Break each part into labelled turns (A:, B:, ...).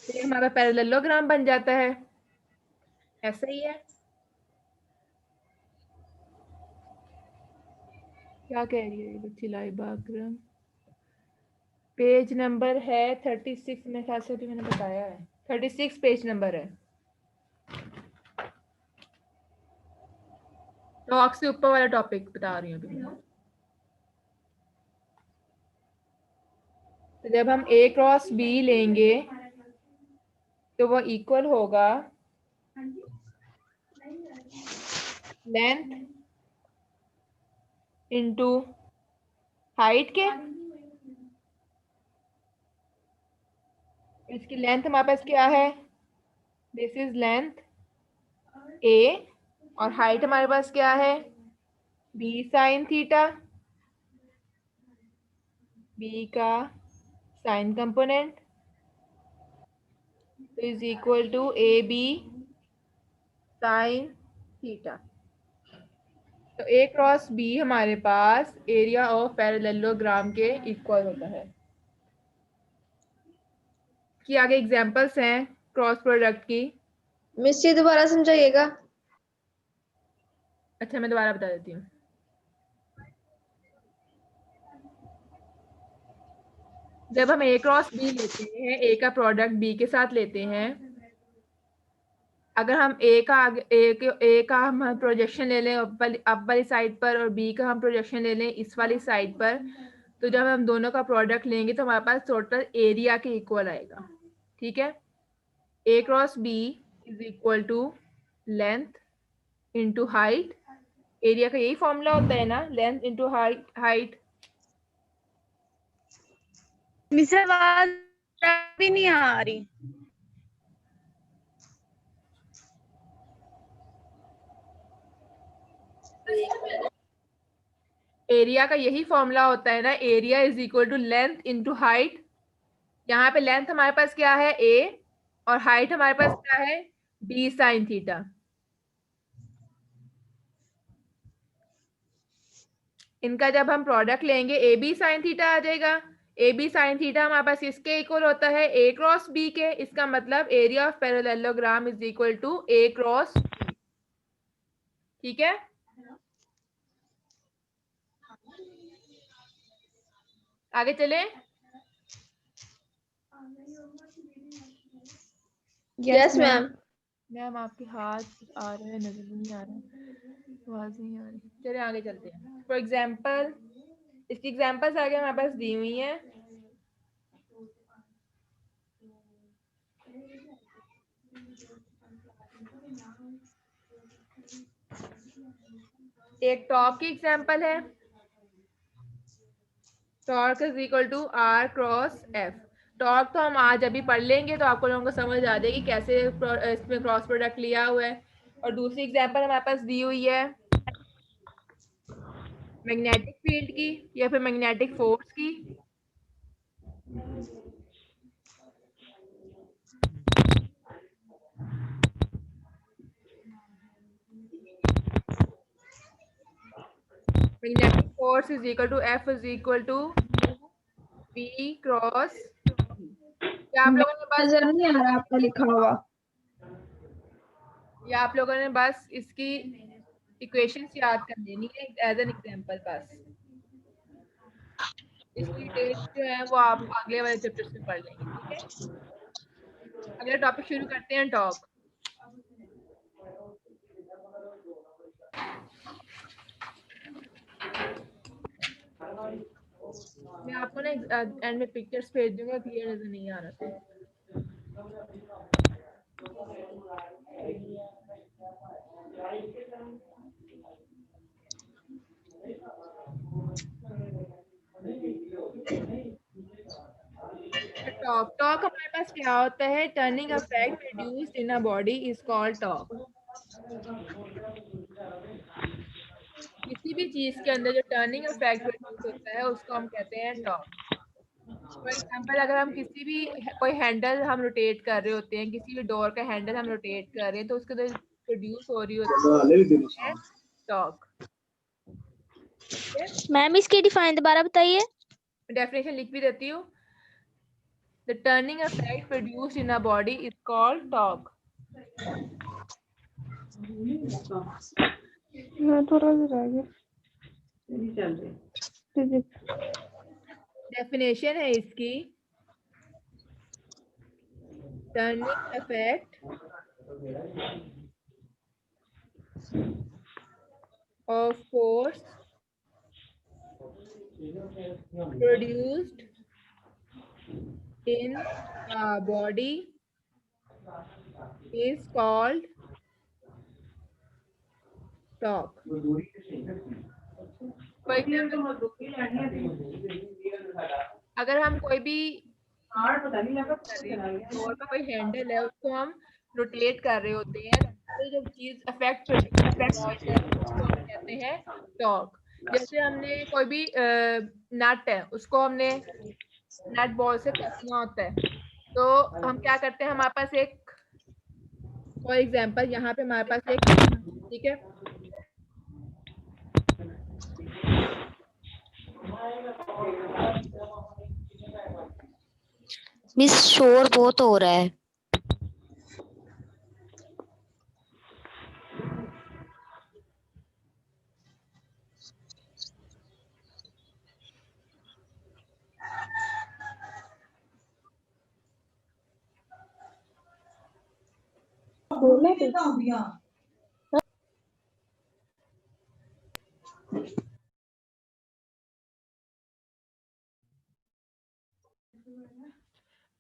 A: ये हमारा पैरेललोग्राम बन जाता है। ऐसा ही है। क्या कह रही है ये बच्ची लाइबा अकरम? पेज नंबर है 36, मेरे ख्याल से भी मैंने बताया है 36 पेज नंबर है। टॉक से ऊपर वाला टॉपिक बता रही हूँ अभी। तो जब हम A क्रॉस B लेंगे तो वो इक्वल होगा लेंथ इंटू हाइट के। इसकी लेंथ हमारे पास क्या है? दिस इज लेंथ A और हाइट हमारे पास क्या है? B sine theta. B का sine component is equal to AB sine theta. तो A क्रॉस B हमारे पास एरिया ऑफ पैरेललोग्राम के इक्वल होता है। कि आगे एग्जांपल्स हैं क्रॉस प्रोडक्ट की।
B: मिस जी दोबारा समझाइएगा।
A: अच्छा मैं दोबारा बता देती हूँ। जब हम A क्रॉस B लेते हैं, A का प्रोडक्ट B के साथ लेते हैं, अगर हम A का हम प्रोजेक्शन ले लें अप वाली साइड पर और B का हम प्रोजेक्शन ले लें इस वाली साइड पर, तो जब हम दोनों का प्रोडक्ट लेंगे तो हमारे पास टोटल एरिया के इक्वल आएगा। ठीक है। A cross B is equal to length into height. Area का यही फॉर्मूला होता है ना, लेंथ इंटू हाइट।
C: मिस आवाज भी नहीं आ रही।
A: एरिया का यही फॉर्मूला होता है ना, area is equal to length into height. यहाँ पे लेंथ हमारे पास क्या है? A और हाइट हमारे पास क्या है? B sine theta. इनका जब हम प्रोडक्ट लेंगे AB साइन थीटा आ जाएगा। AB साइन थीटा हमारे पास इसके इक्वल होता है A क्रॉस B के। इसका मतलब area of parallelogram is equal to A cross B। ठीक है। आगे चले।
B: Yes ma'am.
A: मैम आपके हाथ आ रहे हैं, नजर नहीं आ रहा, आवाज नहीं आ रही। चलिए आगे चलते हैं। फॉर एग्जाम्पल इसकी एग्जाम्पल्स आगे हमारे पास दी हुई हैं। एक टॉर्क की एग्जाम्पल है। Torque is equal to R cross F। Torque तो हम आज अभी पढ़ लेंगे तो आपको लोगों को समझ आ जाएगी कैसे इसमें क्रॉस प्रोडक्ट लिया हुआ है। और दूसरी एग्जाम्पल हमारे पास दी हुई है मैग्नेटिक फील्ड की या फिर मैग्नेटिक फोर्स की। Magnetic force is equal to F is equal to B cross क्या आप लोगों ने बस
B: नजर नहीं आ रहा आपका लिखा हुआ।
A: या आप लोगों ने बस इसकी इक्वेशंस याद कर लेनी है एज एन एग्जांपल बस। इसकी डिटेल्स जो है वो आप अगले वाले चैप्टर्स में पढ़ लेंगे। ठीक है। अगला टॉपिक शुरू करते हैं, टॉक। मैं आपको ना एंड में पिक्चर्स भेज दूंगा, क्लियर नजर नहीं आ रहा था। टॉक हमारे पास क्या होता है? Turning effect produced in a body is called talk. किसी भी चीज के अंदर जो टर्निंग इफेक्ट प्रोड्यूस होता है उसको हम कहते हैं टॉक। फॉर एग्जाम्पल अगर हम किसी भी कोई हैंडल हम रोटेट कर रहे होते हैं, किसी भी डोर का हैंडल हम रोटेट कर रहे हैं, तो उसके अंदर प्रोड्यूस हो रही होती है टॉक।
D: मैम इसकी डिफाइन दोबारा बताइए।
A: डेफिनेशन लिख भी देती हूँ। The turning effect produced in a body is called torque.
B: मैं थोड़ा सा रह गया।
A: Definition है इसकी, turning effect of force produced in a body is called torque. For example, अगर हम कोई भी फ्लोर का कोई हैंडल है उसको हम रोटेट कर रहे होते हैं तो जब चीज अफेक्ट होती है उसको हम कहते हैं टॉर्क। जैसे हमने कोई भी नट है उसको हमने नट बॉल से कसना होता है तो हम क्या करते हैं, हमारे पास एक फॉर एग्जांपल यहाँ पे हमारे पास एक, ठीक है,
D: मिस शोर बहुत हो रहा है।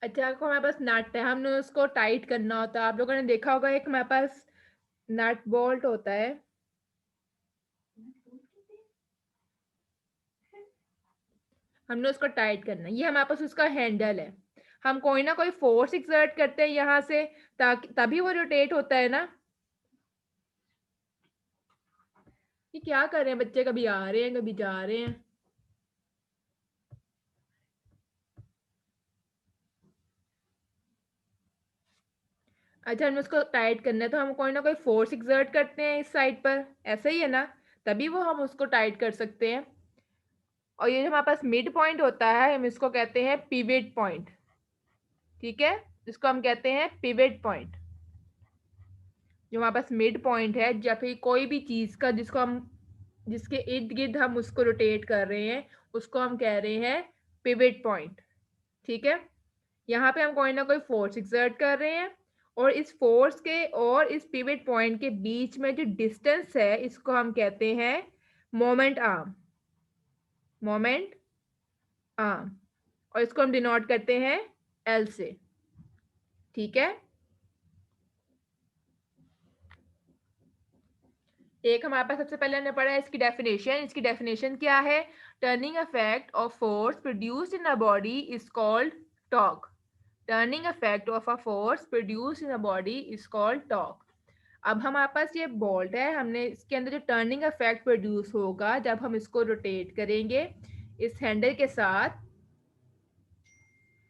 A: अच्छा को हमारे पास नट है, हमने उसको टाइट करना होता है। आप लोगों ने देखा होगा एक हमारे पास नट बोल्ट होता है, हमने उसको टाइट करना है, ये हमारे पास उसका हैंडल है। हम कोई ना कोई फोर्स एक्सर्ट करते हैं यहाँ से ताकि तभी वो रोटेट होता है ना। ये क्या कर रहे हैं बच्चे, कभी आ रहे हैं कभी जा रहे हैं। अच्छा हमें उसको टाइट करना है तो हम कोई ना कोई फोर्स एक्सर्ट करते हैं इस साइड पर, ऐसा ही है ना, तभी वो हम उसको टाइट कर सकते हैं। और ये जो हमारे पास मिड पॉइंट होता है हम इसको कहते हैं पिवट पॉइंट, ठीक है, इसको हम कहते हैं पिवट पॉइंट। जो हमारे पास मिड पॉइंट है या फिर कोई भी चीज का जिसको हम जिसके इर्द गिर्द हम उसको रोटेट कर रहे हैं उसको हम कह रहे हैं पिवट पॉइंट, ठीक है। यहाँ पे हम कोई ना कोई फोर्स एक्सर्ट कर रहे हैं और इस फोर्स के और इस पिवट पॉइंट के बीच में जो डिस्टेंस है इसको हम कहते हैं मोमेंट आर्म, मोमेंट आर्म, और इसको हम डिनोट करते हैं एल से, ठीक है। एक हमारे पास सबसे पहले हमने पढ़ा है इसकी डेफिनेशन। इसकी डेफिनेशन क्या है, turning effect of force produced in a body is called torque. Turning effect of a force produced in a body is called torque. अब हमारे पास ये बोल्ट है, हमने इसके अंदर जो टर्निंग इफेक्ट प्रोड्यूस होगा जब हम इसको रोटेट करेंगे इस हैंडल के साथ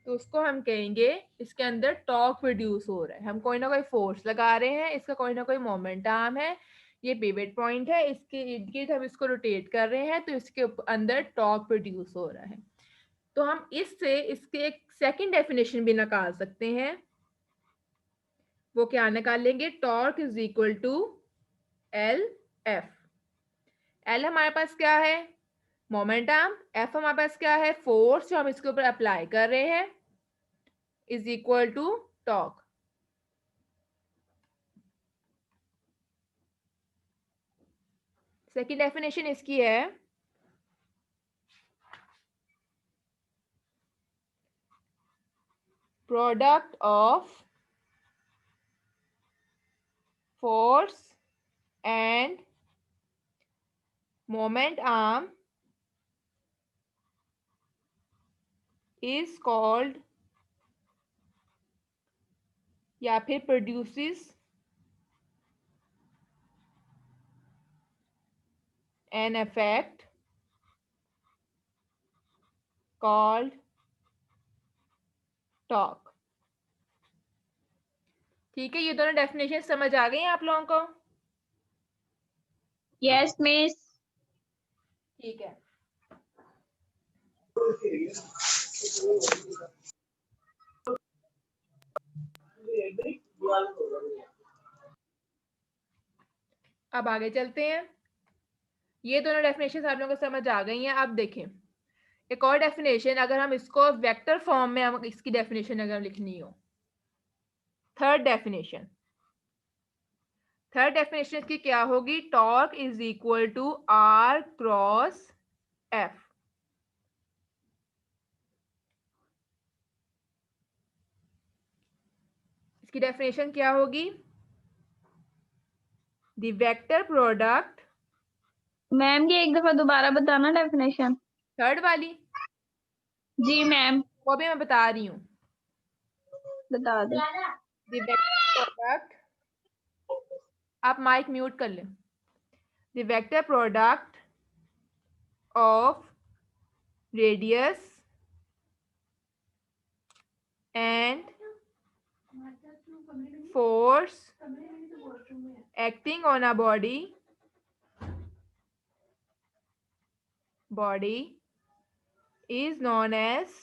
A: तो उसको हम कहेंगे इसके अंदर टॉर्क प्रोड्यूस हो रहा है। हम कोई ना कोई फोर्स लगा रहे हैं, इसका कोई ना कोई मोमेंट आर्म है, ये पिवट पॉइंट है, इसके इर्द गिर्द हम इसको रोटेट कर रहे हैं तो इसके अंदर टॉर्क प्रोड्यूस हो रहा है। तो हम इससे इसके एक सेकंड डेफिनेशन भी निकाल सकते हैं। वो क्या निकालेंगे, torque is equal to L F. L हमारे पास क्या है, मोमेंट आर्म, एफ हमारे पास क्या है, फोर्स जो हम इसके ऊपर अप्लाई कर रहे हैं, is equal to torque. Second definition इसकी है, product of force and moment arm is called या फिर produces an effect called torque. ठीक है, ये दोनों डेफिनेशन समझ आ गई आप लोगों को?
C: Yes miss.
A: ठीक है, अब आगे चलते हैं। ये दोनों डेफिनेशन आप लोगों को समझ आ गई हैं। अब देखें एक और डेफिनेशन, अगर हम इसको वेक्टर फॉर्म में हम इसकी डेफिनेशन अगर लिखनी हो, थर्ड डेफिनेशन इसकी क्या होगी? Torque is equal to R cross F. इसकी डेफिनेशन क्या होगी? द वेक्टर प्रोडक्ट,
B: मैम ये एक दफा दोबारा बताना डेफिनेशन।
A: थर्ड वाली
B: जी मैम
A: वो भी मैं बता रही हूँ।
B: बता दो।
A: द वेक्टर प्रोडक्ट, आप माइक म्यूट कर लें। The vector product of radius and force acting on a body is known as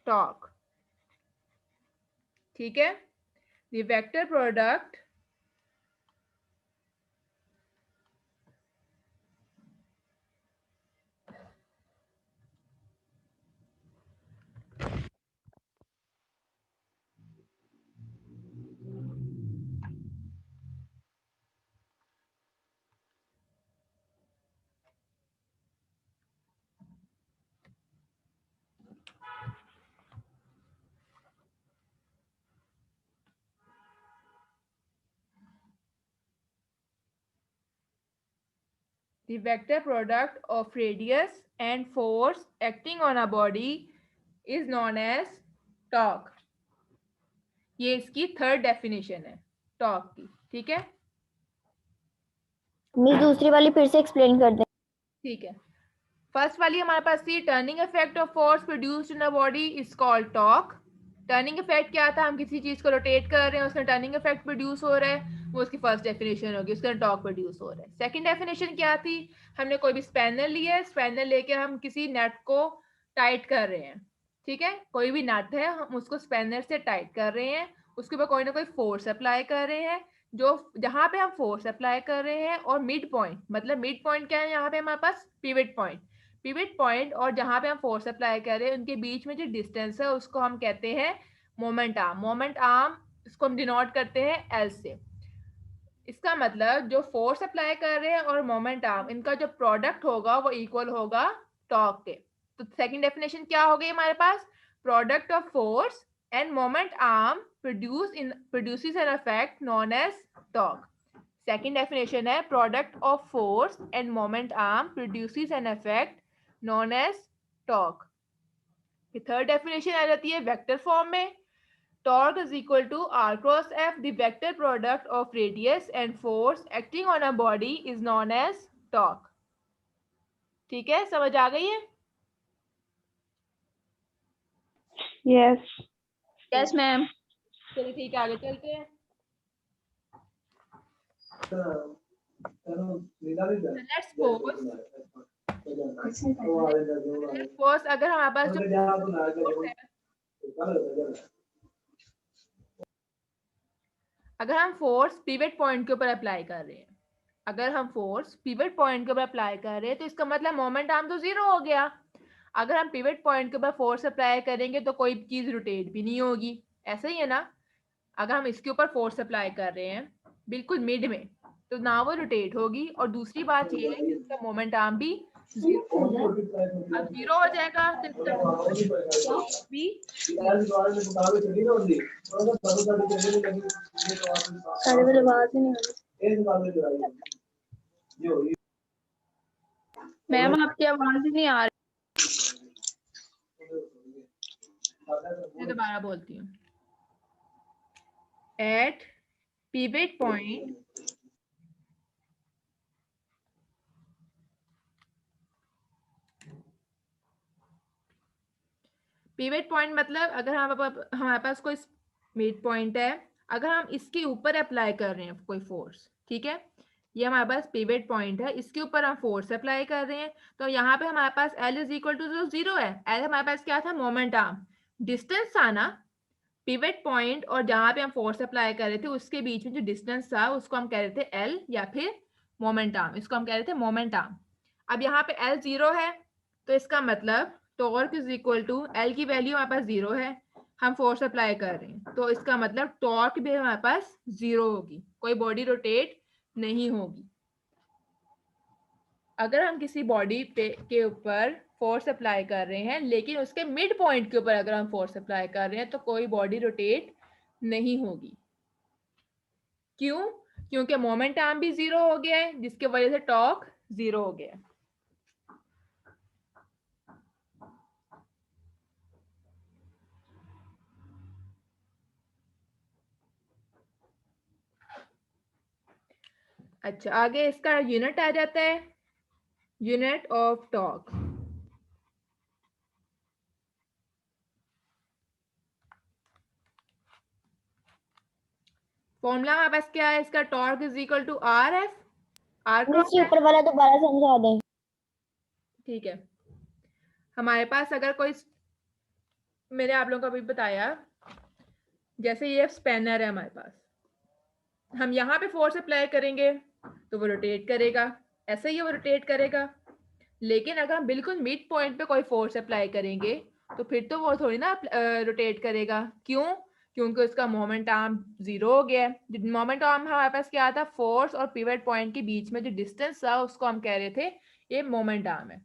A: torque. ठीक है? The vector product the vector product of radius and force acting on a body is known as torque. ये इसकी third definition है torque की। ठीक है?
D: Miss दूसरी वाली फिर से एक्सप्लेन कर दें।
A: ठीक है, फर्स्ट वाली हमारे पास थी turning effect of force produced in a body is called torque. Turning effect क्या था? हम किसी चीज को रोटेट कर रहे हैं, उसका टर्निंग इफेक्ट प्रोड्यूस हो रहा है, वो उसकी फर्स्ट डेफिनेशन होगी, उसका टॉर्क प्रोड्यूस हो रहा है। सेकंड डेफिनेशन क्या थी? हमने कोई भी स्पैनर लिया है, स्पैनर लेके हम किसी नट को टाइट कर रहे हैं। ठीक है, कोई भी नट है, हम उसको स्पैनर से टाइट कर रहे हैं, उसके ऊपर कोई ना कोई फोर्स अप्लाई कर रहे हैं, जो जहां पे हम फोर्स अप्लाई कर रहे हैं और मिड पॉइंट, मतलब मिड पॉइंट क्या है यहाँ पे हमारे पास? पिवट पॉइंट और जहां पे हम फोर्स अप्लाई कर रहे हैं उनके बीच में जो डिस्टेंस है उसको हम कहते हैं मोमेंट आर्म। इसको हम डिनोट करते हैं एल से। इसका मतलब जो फोर्स अप्लाई कर रहे हैं और मोमेंट आर्म, इनका जो प्रोडक्ट होगा वो इक्वल होगा टॉर्क के। तो सेकंड डेफिनेशन क्या हो गई हमारे पास? Product of force and moment arm produces an effect known as torque. Second definition है product of force and moment arm produces an effect known as torque. Third definition आ जाती है वेक्टर फॉर्म में। Torque is equal to R cross F. The vector product of radius and force acting on a body is known as torque. ठीक है, समझ आ गई है?
B: Yes yes ma'am.
A: चलिए ठीक है, आगे चलते हैं। Let's suppose अगर हमारे पास अगर हम फोर्स पिवट पॉइंट के ऊपर अप्लाई कर रहे हैं, तो इसका मतलब मोमेंट आर्म तो जीरो हो गया। अगर हम पिवट पॉइंट के ऊपर फोर्स अप्लाई करेंगे तो कोई चीज रोटेट भी नहीं होगी, ऐसा ही है ना? अगर हम इसके ऊपर फोर्स अप्लाई कर रहे हैं बिल्कुल मिड में, तो ना वो रोटेट होगी, और दूसरी बात ये है कि इसका मोमेंट आर्म भी जीरो हो जाएगा।
B: मैम आपकी आवाज ही नहीं आ रही।
A: मैं दोबारा बोलती हूँ। एट पिवट पॉइंट मतलब अगर हमारे पास कोई मिड पॉइंट है, अगर हम इसके ऊपर अप्लाई कर रहे हैं कोई फोर्स, ठीक है, ये हमारे पास पिवट पॉइंट है, इसके ऊपर हम फोर्स अप्लाई कर रहे हैं, तो यहाँ पे हमारे पास L is equal to zero है। L हमारे पास क्या था? Moment arm. डिस्टेंस था ना, पिवट पॉइंट और जहां पे हम फोर्स अप्लाई कर रहे थे उसके बीच में जो डिस्टेंस था उसको हम कह रहे थे एल या फिर मोमेंट आर्म, इसको हम कह रहे थे मोमेंट आर्म। अब यहाँ पे एल 0 है तो इसका मतलब torque is equal to L की वैल्यू हमारे पास 0 है, हम फोर्स अप्लाई कर रहे हैं तो इसका मतलब टॉर्क भी हमारे पास 0 होगी, कोई बॉडी रोटेट नहीं होगी। अगर हम किसी बॉडी पे के ऊपर फोर्स अप्लाई कर रहे हैं लेकिन उसके मिड पॉइंट के ऊपर अगर हम फोर्स अप्लाई कर रहे हैं तो कोई बॉडी रोटेट नहीं होगी। क्यों? क्योंकि मोमेंट आर्म भी 0 हो गया है जिसकी वजह से टॉर्क 0 हो गया है। अच्छा, आगे इसका यूनिट आ जाता है, यूनिट ऑफ टॉर्क। फॉर्मूला हमारे पास क्या है इसका, torque is equal to R F, R cross
D: miss ऊपर वाला दोबारा समझा दें।
A: ठीक है। हमारे पास अगर कोई, मैंने आप लोगों को अभी बताया जैसे ये स्पैनर है हमारे पास, हम यहाँ पे फोर्स अप्लाई करेंगे तो वो रोटेट करेगा, ऐसे ही वो रोटेट करेगा। लेकिन अगर हम बिल्कुल मिड पॉइंट पे कोई फोर्स अप्लाई करेंगे तो फिर तो वो थोड़ी ना रोटेट करेगा। क्यों? क्योंकि उसका मोमेंट आर्म 0 हो गया है। मोमेंट आर्म हमारे पास क्या था, फोर्स और पिवट पॉइंट के बीच में जो डिस्टेंस था उसको हम कह रहे थे ये मोमेंट आर्म है।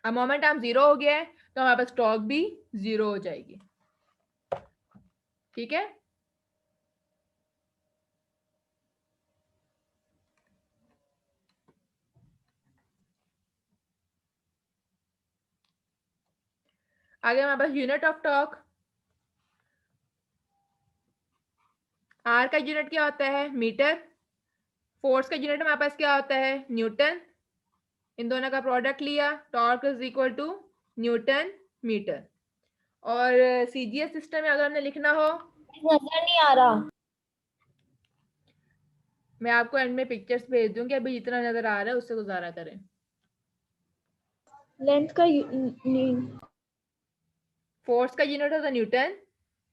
A: अब मोमेंट आर्म 0 हो गया है तो हमारे पास टॉर्क भी 0 हो जाएगी। ठीक है। आगे हमारे पास यूनिट ऑफ टॉर्क, आर का यूनिट क्या होता है, मीटर। फोर्स का यूनिट हमारे पास क्या होता है, न्यूटन। इन दोनों का प्रोडक्ट लिया, torque is equal to newton metre. और सीजीएस सिस्टम में अगर हमने लिखना हो,
D: नजर नहीं आ रहा।
A: मैं आपको एंड में पिक्चर्स भेज दूंगी, अभी जितना नजर आ रहा है उससे गुजारा करें।
B: लेंथ का
A: फोर्स का यूनिट होता है न्यूटन,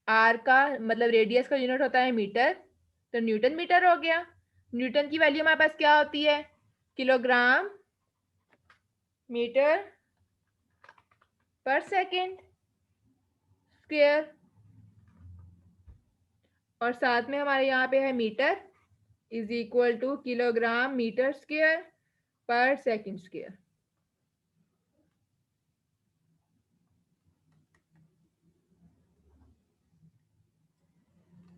A: आर का मतलब रेडियस का यूनिट होता है मीटर, तो न्यूटन मीटर हो गया। न्यूटन की वैल्यू हमारे पास क्या होती है, kilogram metre per second square, और साथ में हमारे यहाँ पे है metre is equal to kilogram metre square per second square.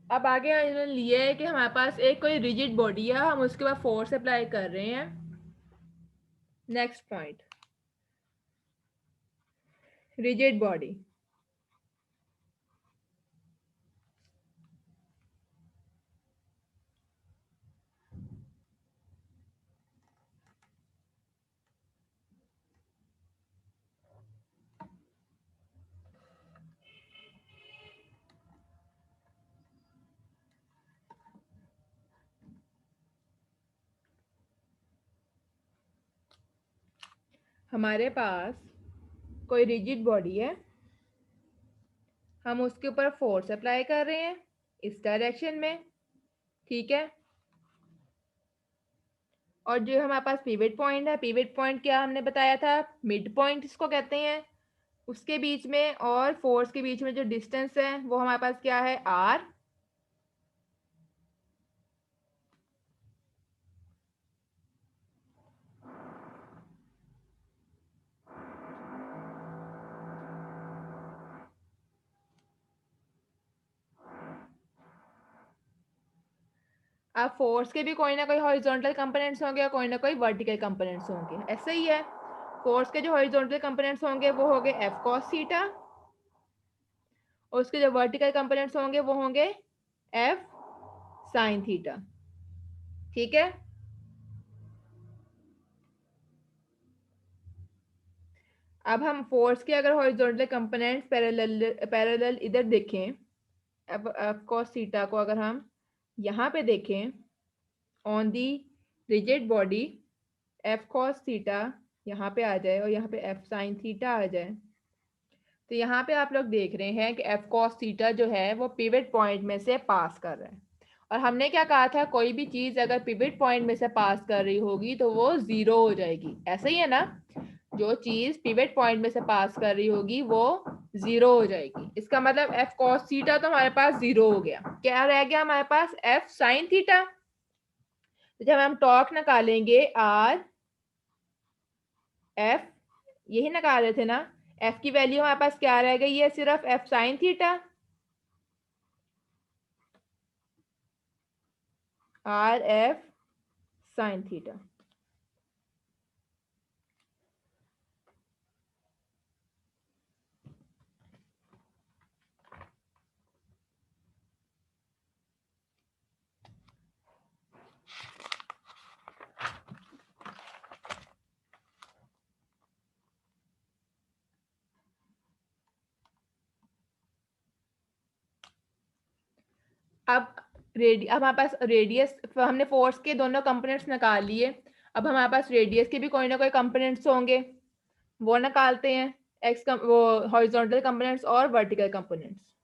A: अब आगे इन्होंने लिया है कि हमारे पास एक कोई रिजिड बॉडी है, हम उसके बाद फोर्स अप्लाई कर रहे हैं। Next point, rigid body. हमारे पास कोई रिजिड बॉडी है, हम उसके ऊपर फोर्स अप्लाई कर रहे हैं इस डायरेक्शन में, ठीक है। और जो हमारे पास पिवट पॉइंट है, पिवट पॉइंट क्या हमने बताया था, मिड पॉइंट इसको कहते हैं, उसके बीच में और फोर्स के बीच में जो डिस्टेंस है वो हमारे पास क्या है, आर। अब फोर्स के भी कोई ना कोई हॉरिजॉन्टल कंपोनेंट्स होंगे और कोई ना कोई वर्टिकल कंपोनेंट्स होंगे, ऐसा ही है। फोर्स के जो हॉरिजॉन्टल कंपोनेंट्स होंगे वो होंगे एफ कॉस थीटा, और उसके जो वर्टिकल कंपोनेंट्स होंगे वो होंगे एफ साइन थीटा, ठीक है। अब हम फोर्स के अगर हॉरिजॉन्टल कंपोनेंट्स पैरेलल इधर देखें, अब एफ कॉस थीटा को अगर हम यहाँ पे देखें on the rigid body, F cos theta यहाँ पे आ जाए और यहाँ पे एफ साइन थीटा आ जाए, तो यहाँ पे आप लोग देख रहे हैं कि एफ कॉस थीटा जो है वो पिवट पॉइंट में से पास कर रहा है। और हमने क्या कहा था, कोई भी चीज़ अगर पिवट पॉइंट में से पास कर रही होगी तो वो ज़ीरो हो जाएगी। ऐसा ही है ना, जो चीज़ पिवट पॉइंट में से पास कर रही होगी वो ज़ीरो हो जाएगी। इसका मतलब एफ कॉस थीटा तो हमारे पास ज़ीरो हो गया। क्या रह गया हमारे पास, एफ साइन थीटा। तो जब हम टॉर्क निकालेंगे आर एफ, यही निकाल रहे थे ना, एफ की वैल्यू हमारे पास क्या रह गई है, सिर्फ F sine theta, are F sine theta. अब हमारे पास रेडियस, हमने फोर्स के दोनों कंपोनेंट्स निकाल लिए। अब हमारे पास रेडियस के भी कोई ना कोई कंपोनेंट्स होंगे, वो निकालते हैं। वो हॉरिजॉन्टल कंपोनेंट्स और वर्टिकल कंपोनेंट्स।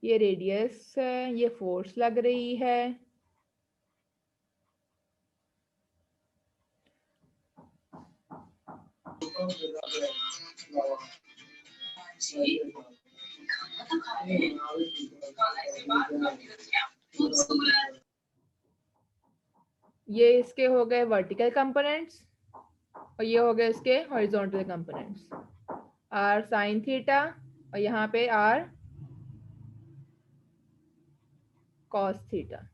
A: ये रेडियस है, ये फोर्स लग रही है, ये इसके हो गए वर्टिकल कंपोनेंट्स और ये हो गए इसके horizontal components, R sine theta और यहाँ पे आर कॉस थीटा।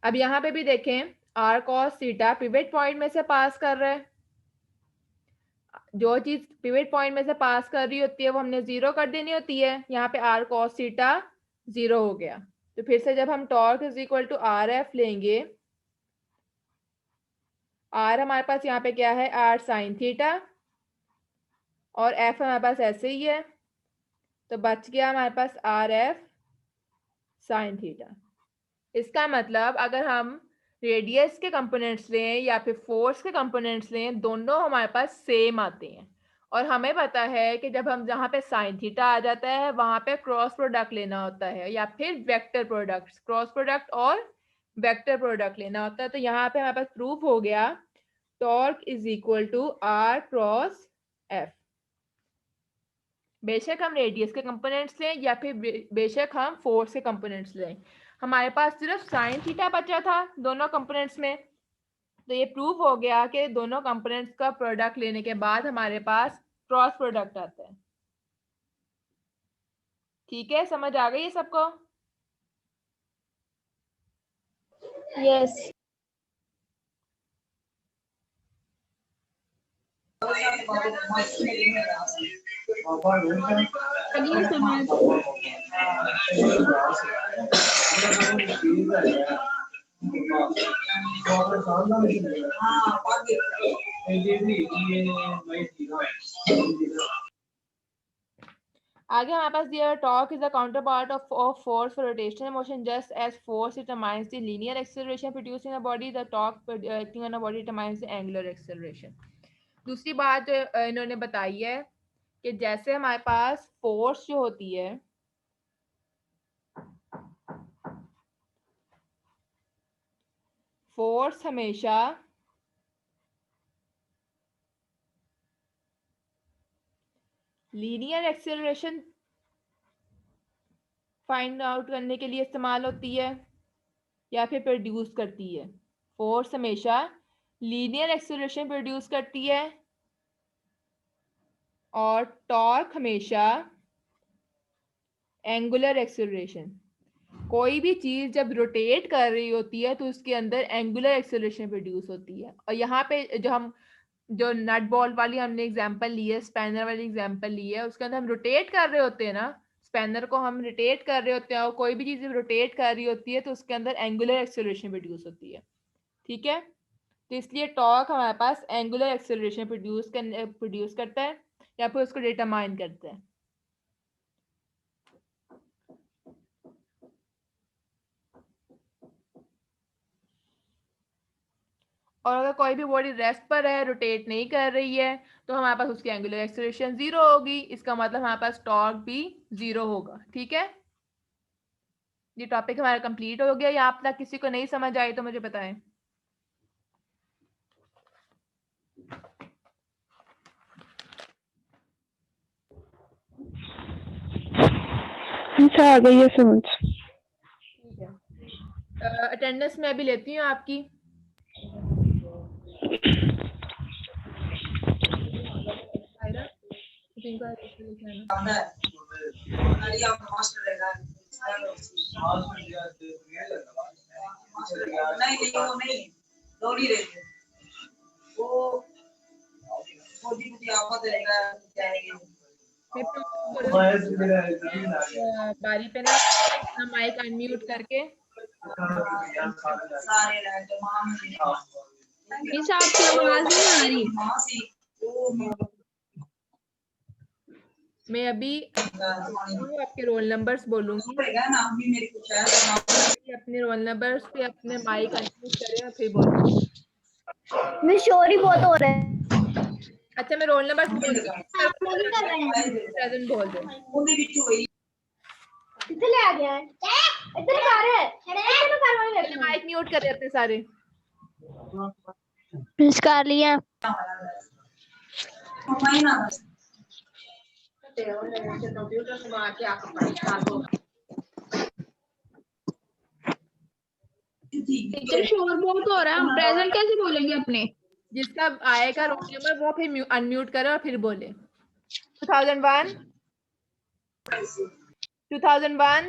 A: अब यहाँ पे भी देखें, R cos theta pivot point में से पास कर रहा है। जो चीज पिवट पॉइंट में से पास कर रही होती है वो हमने जीरो कर देनी होती है। यहाँ पे आर कॉस थीटा जीरो हो गया। तो फिर से जब हम torque is equal to R F लेंगे, आर हमारे पास यहाँ पे क्या है, आर साइन थीटा, और एफ हमारे पास ऐसे ही है, तो बच गया हमारे पास आर एफ साइन थीटा। इसका मतलब अगर हम रेडियस के कंपोनेंट्स लें या फिर फोर्स के कंपोनेंट्स लें, दोनों हमारे पास सेम आते हैं। और हमें पता है कि जब हम जहाँ पे साइन थीटा आ जाता है वहाँ पे क्रॉस प्रोडक्ट लेना होता है, या फिर वेक्टर प्रोडक्ट, क्रॉस प्रोडक्ट और वेक्टर प्रोडक्ट लेना होता है। तो यहाँ पे हमारे पास प्रूफ हो गया, torque is equal to R cross F. बेशक हम रेडियस के कंपोनेंट्स लें या फिर बेशक हम फोर्स के कंपोनेंट्स लें, हमारे पास सिर्फ साइन थीटा बचा था दोनों कंपोनेंट्स में। तो ये प्रूव हो गया कि दोनों कंपोनेंट्स का प्रोडक्ट लेने के बाद हमारे पास क्रॉस प्रोडक्ट आता है। ठीक है, समझ आ गई है सबको?
D: यस।
B: चलिए समझ।
A: आगे हमारे पास दिया है, torque is the counterpart of force for rotational motion, just as force determines the linear acceleration produce in a body, the torque acting on a body determines the angular acceleration. दूसरी बात जो इन्होंने बताई है कि जैसे हमारे पास force जो होती है, फोर्स हमेशा लीनियर एक्सेलरेशन फाइंड आउट करने के लिए इस्तेमाल होती है या फिर प्रोड्यूस करती है। फोर्स हमेशा लीनियर एक्सेलरेशन प्रोड्यूस करती है और टॉर्क हमेशा एंगुलर एक्सेलरेशन। कोई भी चीज़ जब रोटेट कर रही होती है तो उसके अंदर एंगुलर एक्सेलरेशन प्रोड्यूस होती है। और यहाँ पे जो नट बॉल वाली हमने एग्जांपल ली है, स्पैनर वाली एग्जांपल ली है, उसके अंदर हम रोटेट कर रहे होते हैं ना, स्पैनर को हम रोटेट कर रहे होते हैं, और कोई भी चीज़ रोटेट कर रही होती है तो उसके अंदर एंगुलर एक्सेलरेशन प्रोड्यूस होती है। ठीक है, तो इसलिए टॉर्क हमारे पास एंगुलर एक्सेलरेशन प्रोड्यूस करता है या फिर उसको डिटरमाइन करता है। और अगर कोई भी बॉडी रेस्ट पर है, रोटेट नहीं कर रही है, तो हमारे पास उसकी एंगुलर एक्सेलरेशन 0 होगी। इसका मतलब हमारे पास टॉर्क भी 0 होगा। ठीक है, ये टॉपिक हमारा कंप्लीट हो गया। या आप तक किसी को नहीं समझ आई तो मुझे बताएं।
D: आ गई है समझ।
A: ठीक है, अटेंडेंस मैं भी लेती हूँ आपकी। बारी पे ना माइक अनम्यूट करके
B: मिस आपकी आवाज नहीं आ रही।
A: मैं अभी आपके रोल नंबर्स बोलूंगी। अपने रोल नंबर्स पे अपने माइक अनम्यूट करें और फिर बोलें।
D: मैं शोरी बहुत हो रहा है।
A: अच्छा, मैं रोल नंबर बोल दूं,
D: आप लोग ही कर रहे हैं।
A: प्रेजेंट बोल दो।
D: किधर ले आ गया है? इधर कर रहे हैं। इधर कर रहे हैं।
A: माइक म्यूट कर देते सारे।
D: मिस कर लिया। कंप्यूटर से मार के आपको परेशान हो।
B: टीचर शोर बहुत हो रहा है, हम प्रेजेंट कैसे बोलेंगे अपने?
A: जिसका आएगा रोल नंबर वो फिर अनम्यूट करे और फिर बोले। 2001 2001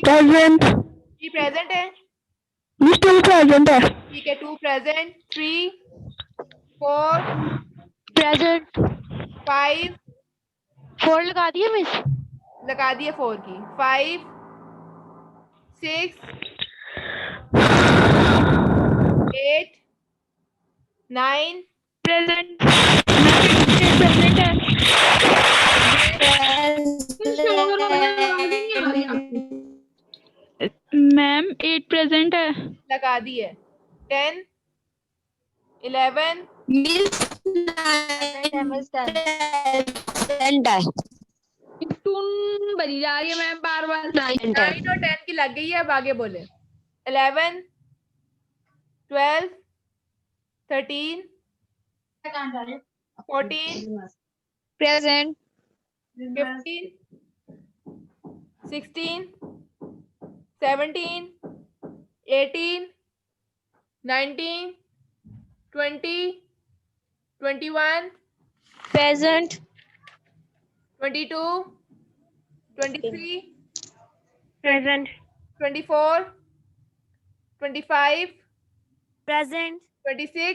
D: प्रेजेंट।
A: थ्री प्रेजेंट है।
D: मिस 2 प्रेजेंट है।
A: ठीक है, 2 प्रेजेंट, 3 4
D: प्रेजेंट
A: 5
D: 4 लगा दिया मिस।
A: लगा दिए 4 की। 5 6 8 9
D: प्रेजेंट प्रेजेंट है।
B: शोर हो रहा है, आवाज ही नहीं आ रही आपकी।
D: मैम 8 प्रेजेंट है।
A: लगा दिए। 10 11
D: मिस
B: टून बजी जा रही है मैम बार बार।
A: 9 और 10 की लग गई है। अब आगे बोले। 11 12 13 14
D: प्रेजेंट
A: 15 16 17 18 19 20 21
D: प्रेजेंट
A: 22 23
D: प्रेजेंट
A: 24 25
D: प्रेजेंट
A: 26